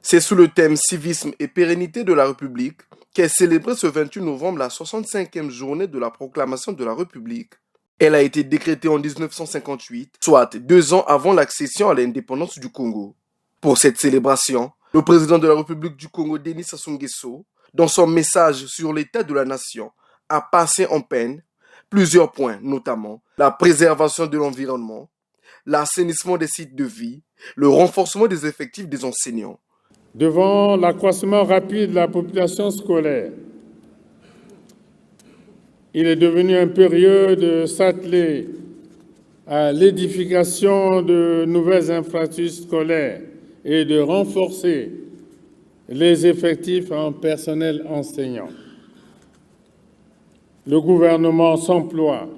C'est sous le thème Civisme et pérennité de la République qu'est célébrée ce 28 novembre la 65e journée de la proclamation de la République. Elle a été décrétée en 1958, soit 2 ans avant l'accession à l'indépendance du Congo. Pour cette célébration, le président de la République du Congo, Denis Sassou Nguesso, dans son message sur l'état de la nation, a passé en peine plusieurs points, notamment la préservation de l'environnement, l'assainissement des sites de vie, le renforcement des effectifs des enseignants. Devant l'accroissement rapide de la population scolaire, il est devenu impérieux de s'atteler à l'édification de nouvelles infrastructures scolaires et de renforcer les effectifs en personnel enseignant. Le gouvernement s'emploie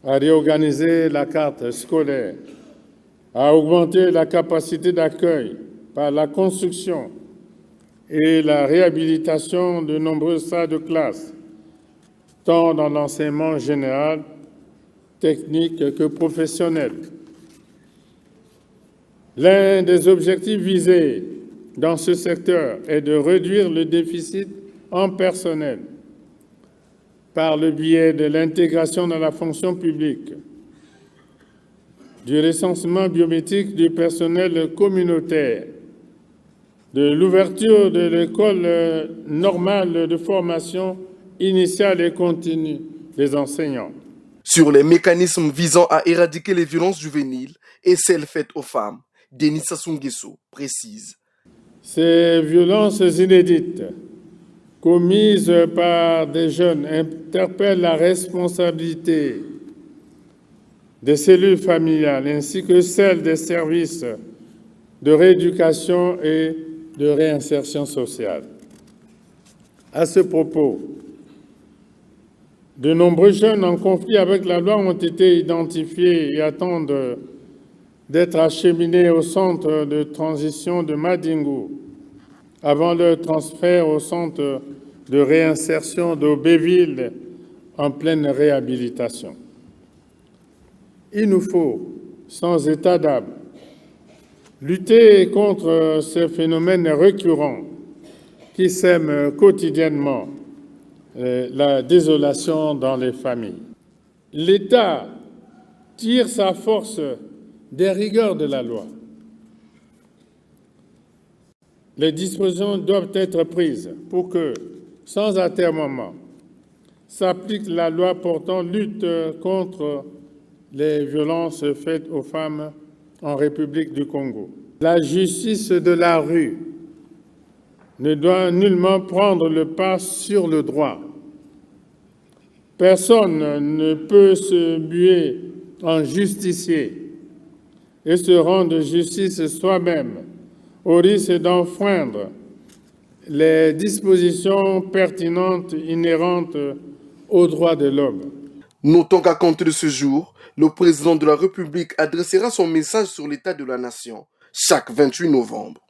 à réorganiser la carte scolaire, à augmenter la capacité d'accueil par la construction et la réhabilitation de nombreuses salles de classe, tant dans l'enseignement général, technique que professionnel. L'un des objectifs visés dans ce secteur est de réduire le déficit en personnel par le biais de l'intégration dans la fonction publique, du recensement biométrique du personnel communautaire, de l'ouverture de l'école normale de formation initiale et continue des enseignants. Sur les mécanismes visant à éradiquer les violences juvéniles et celles faites aux femmes, Denis Sassou Nguesso précise. Ces violences inédites commises par des jeunes interpellent la responsabilité des cellules familiales ainsi que celle des services de rééducation et de réinsertion sociale. À ce propos, de nombreux jeunes en conflit avec la loi ont été identifiés et attendent d'être acheminés au centre de transition de Madingu avant leur transfert au centre de réinsertion d'Aubéville en pleine réhabilitation. Il nous faut, sans état d'âme, lutter contre ces phénomènes récurrents qui sèment quotidiennement la désolation dans les familles. L'État tire sa force des rigueurs de la loi. Les dispositions doivent être prises pour que, sans atermoiement, s'applique la loi portant lutte contre les violences faites aux femmes en République du Congo. La justice de la rue ne doit nullement prendre le pas sur le droit. Personne ne peut se muer en justicier et se rendre justice soi-même au risque d'enfreindre les dispositions pertinentes inhérentes aux droits de l'homme. Notons qu'à compter de ce jour, le président de la République adressera son message sur l'état de la nation chaque 28 novembre.